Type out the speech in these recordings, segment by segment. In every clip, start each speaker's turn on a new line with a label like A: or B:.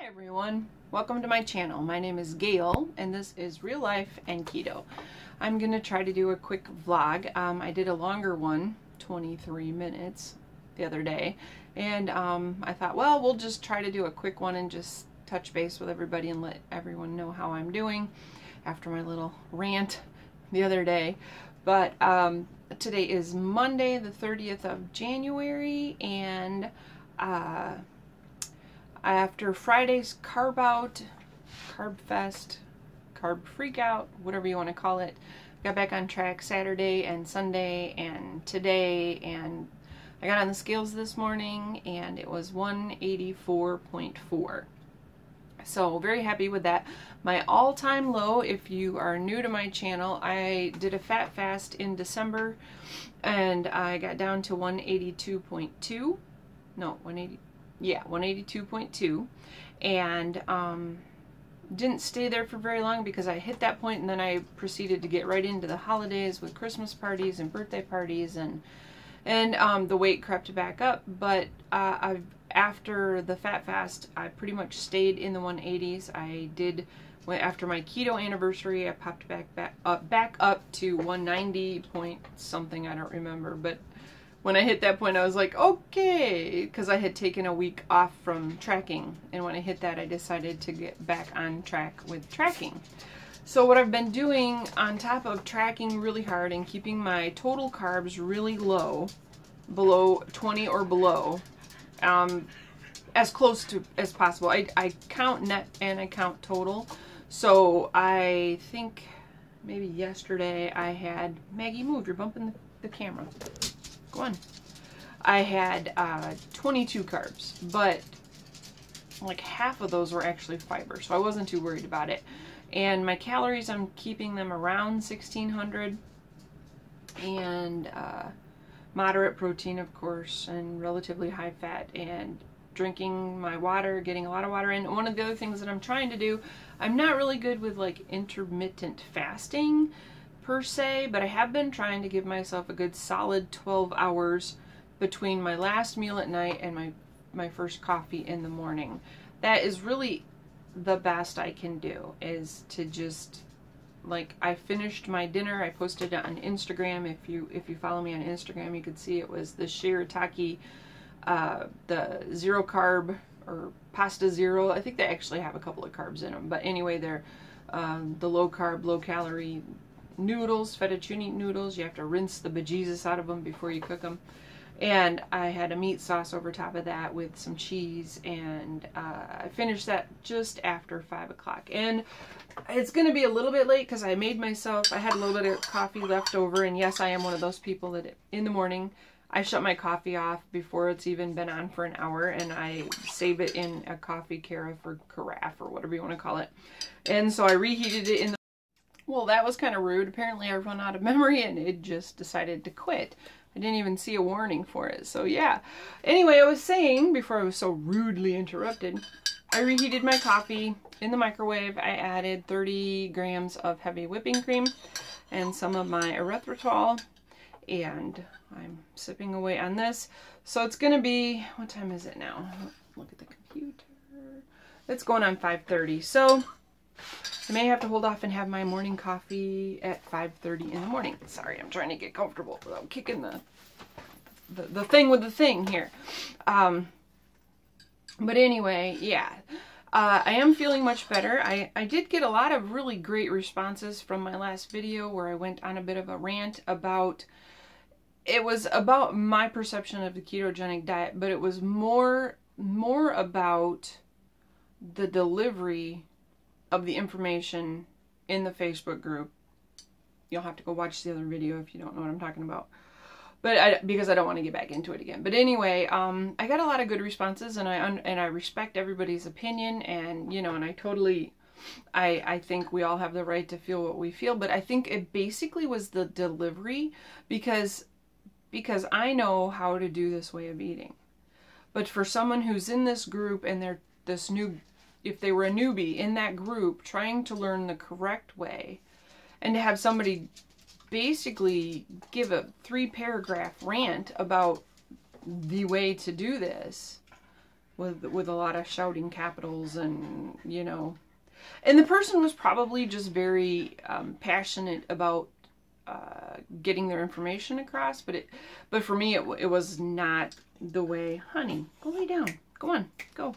A: Everyone, welcome to my channel. My name is Gail and this is Real Life and Keto. I'm going to try to do a quick vlog. I did a longer one, 23 minutes the other day, and I thought, well, we'll just try to do a quick one and just touch base with everybody and let everyone know how I'm doing after my little rant the other day. But today is Monday the 30th of January, and after Friday's carb out, carb fest, carb freak out, whatever you want to call it, got back on track Saturday and Sunday and today, and I got on the scales this morning and it was 184.4. So very happy with that. My all-time low, if you are new to my channel, I did a fat fast in December and I got down to 182.2. No, 180. Yeah, 182.2, and didn't stay there for very long because I hit that point and then I proceeded to get right into the holidays with Christmas parties and birthday parties, and the weight crept back up. But after the fat fast, I pretty much stayed in the 180s. I did, after my keto anniversary, I popped back up to 190 point something, I don't remember, but when I hit that point, I was like, okay, because I had taken a week off from tracking, and when I hit that, I decided to get back on track with tracking. So what I've been doing on top of tracking really hard and keeping my total carbs really low, below 20 or below, as close to as possible. I count net and I count total. So I think maybe yesterday I had, Maggie, move, you're bumping the camera. Go on. I had 22 carbs, but like half of those were actually fiber, so I wasn't too worried about it. And my calories, I'm keeping them around 1600, and moderate protein, of course, and relatively high fat, and drinking my water, getting a lot of water in. And one of the other things that I'm trying to do, I'm not really good with like intermittent fasting per se, but I have been trying to give myself a good solid 12 hours between my last meal at night and my first coffee in the morning. That is really the best I can do, is to just, like, I finished my dinner. I posted it on Instagram. If you follow me on Instagram, you could see it was the shirataki, the zero carb, or pasta zero. I think they actually have a couple of carbs in them, but anyway, they're the low carb, low calorie noodles, fettuccine noodles. You have to rinse the bejesus out of them before you cook them. And I had a meat sauce over top of that with some cheese, and I finished that just after 5 o'clock. And it's going to be a little bit late because I made myself, I had a little bit of coffee left over, and yes, I am one of those people that in the morning I shut my coffee off before it's even been on for an hour, and I save it in a coffee carafe or whatever you want to call it. And so I reheated it in the, well, that was kind of rude. Apparently I run out of memory and it just decided to quit. I didn't even see a warning for it. So yeah. Anyway, I was saying, before I was so rudely interrupted, I reheated my coffee in the microwave. I added 30 grams of heavy whipping cream and some of my erythritol, and I'm sipping away on this. So it's going to be, what time is it now? Look at the computer. It's going on 5:30. So I may have to hold off and have my morning coffee at 5:30 in the morning. Sorry, I'm trying to get comfortable without kicking the thing with the thing here. But anyway, yeah. I am feeling much better. I did get a lot of really great responses from my last video where I went on a bit of a rant about, it was about my perception of the ketogenic diet, but it was more about the delivery of the information in the Facebook group. You'll have to go watch the other video if you don't know what I'm talking about. But because I don't want to get back into it again. But anyway, I got a lot of good responses, and I respect everybody's opinion, and you know, and I think we all have the right to feel what we feel. But I think it basically was the delivery, because I know how to do this way of eating. But for someone who's in this group and they're this new, if they were a newbie in that group trying to learn the correct way, and to have somebody basically give a 3-paragraph rant about the way to do this, with a lot of shouting capitals, and you know, and the person was probably just very passionate about getting their information across, but for me it was not the way. Honey, go lay down. Go on, go.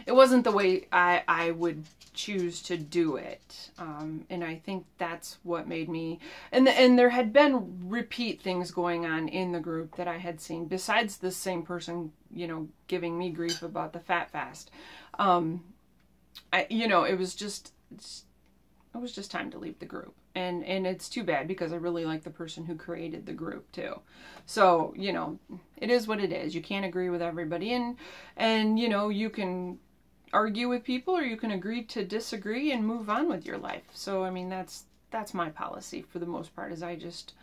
A: It wasn't the way I would choose to do it, and I think that's what made me. And there had been repeat things going on in the group that I had seen, besides the same person, you know, giving me grief about the fat fast. You know, it was just time to leave the group, and it's too bad because I really like the person who created the group too. So you know, it is what it is. You can't agree with everybody, and you know, you can argue with people, or you can agree to disagree and move on with your life. So I mean, that's my policy for the most part, is I just,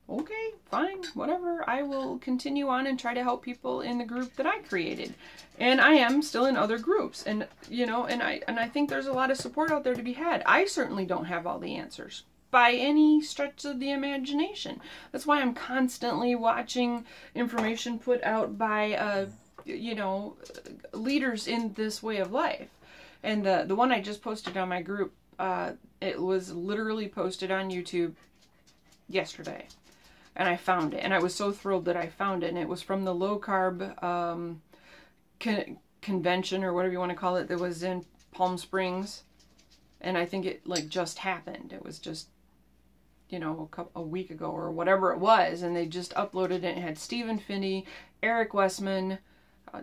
A: okay, fine, whatever, I will continue on and try to help people in the group that I created. And I am still in other groups, and you know, and I think there's a lot of support out there to be had. I certainly don't have all the answers by any stretch of the imagination. That's why I'm constantly watching information put out by you know, leaders in this way of life. And the one I just posted on my group, it was literally posted on YouTube yesterday, and I found it, and I was so thrilled that I found it. And it was from the low carb convention, or whatever you want to call it, that was in Palm Springs, and I think it like just happened. It was just, you know, a week ago or whatever it was, and they just uploaded it. It had Stephen Finney, Eric Westman,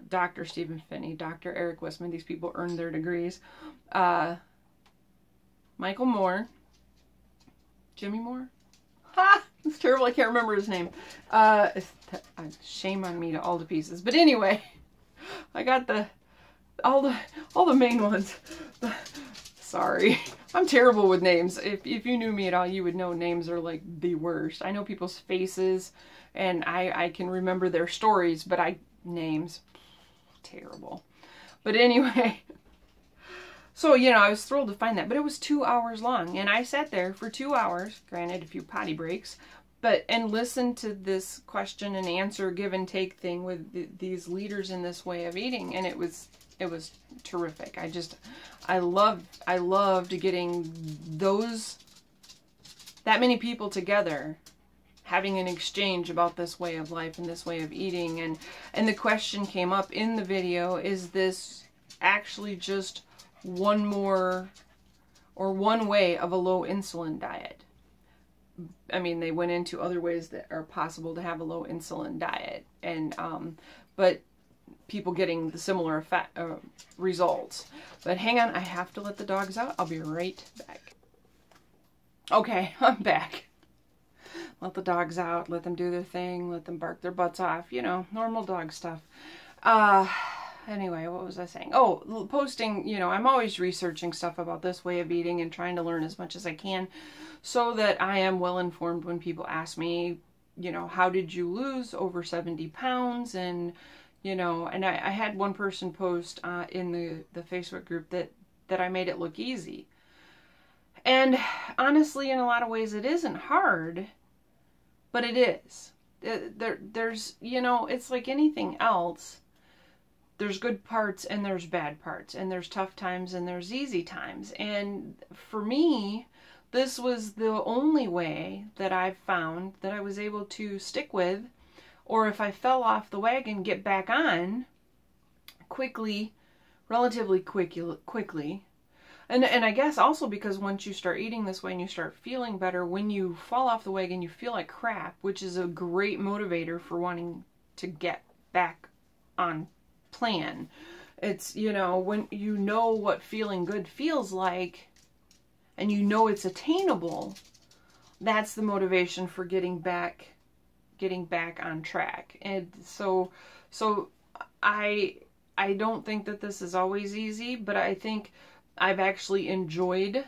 A: Dr. Stephen Finney, Dr. Eric Westman, these people earned their degrees, Michael Moore, Jimmy Moore, ha! It's terrible, I can't remember his name, shame on me to all the pieces, but anyway, I got all the main ones. Sorry, I'm terrible with names. If you knew me at all, you would know names are like the worst. I know people's faces, and I can remember their stories, but names, terrible. But anyway, so you know, I was thrilled to find that, but it was 2 hours long, and I sat there for 2 hours, granted a few potty breaks, and listened to this question and answer, give and take thing with these leaders in this way of eating, and it was terrific. I loved getting that many people together, having an exchange about this way of life and this way of eating. And the question came up in the video, is this actually just one way of a low insulin diet? I mean, they went into other ways that are possible to have a low insulin diet, and but people getting the similar results. But hang on, I have to let the dogs out. I'll be right back. Okay, I'm back. Let the dogs out, let them do their thing, let them bark their butts off, you know, normal dog stuff. Anyway, what was I saying? Oh, posting, you know, I'm always researching stuff about this way of eating and trying to learn as much as I can so that I am well informed when people ask me, you know, how did you lose over 70 pounds? And, you know, and I had one person post in the Facebook group that I made it look easy. And honestly, in a lot of ways, it isn't hard, but it is. There's, you know, it's like anything else. There's good parts and there's bad parts, and there's tough times and there's easy times. And for me, this was the only way that I've found that I was able to stick with, or if I fell off the wagon, get back on quickly, relatively quickly. And I guess also because once you start eating this way and you start feeling better, when you fall off the wagon, you feel like crap, which is a great motivator for wanting to get back on plan. It's, you know, when you know what feeling good feels like and you know it's attainable, that's the motivation for getting back on track. And so I don't think that this is always easy, but I think I've actually enjoyed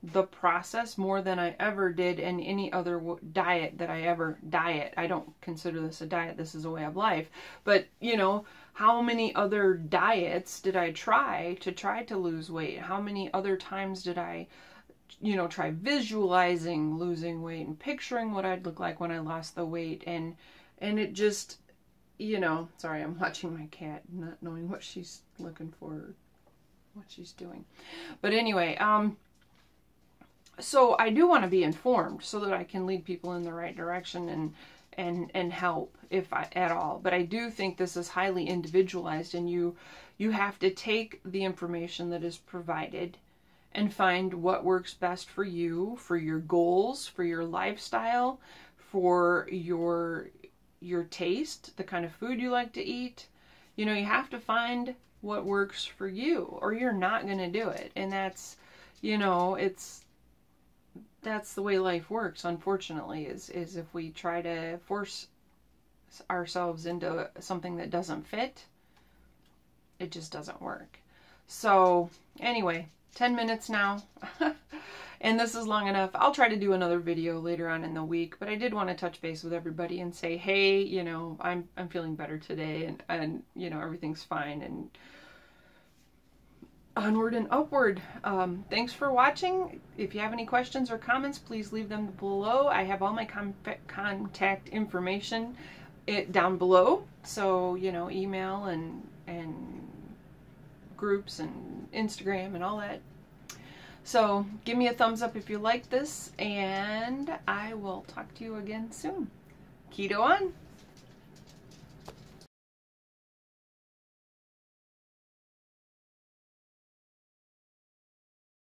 A: the process more than I ever did in any other diet that I ever diet. I don't consider this a diet. This is a way of life. But, you know, how many other diets did I try to lose weight? How many other times did I, you know, try visualizing losing weight and picturing what I'd look like when I lost the weight? And it just, you know, sorry, I'm watching my cat, not knowing what she's looking for, what she's doing. But anyway, so I do want to be informed so that I can lead people in the right direction and help if at all. But I do think this is highly individualized, and you have to take the information that is provided and find what works best for you, for your goals, for your lifestyle, for your taste, the kind of food you like to eat. You know, you have to find what works for you, or you're not going to do it. And that's, you know, that's the way life works, unfortunately, is if we try to force ourselves into something that doesn't fit, it just doesn't work. So anyway, 10 minutes now. And this is long enough. I'll try to do another video later on in the week, but I did want to touch base with everybody and say, hey, you know, I'm feeling better today, and you know, everything's fine, and onward and upward. Thanks for watching. If you have any questions or comments, please leave them below. I have all my contact information down below, so you know, email and groups and Instagram and all that. So give me a thumbs up if you like this, and I will talk to you again soon. Keto on!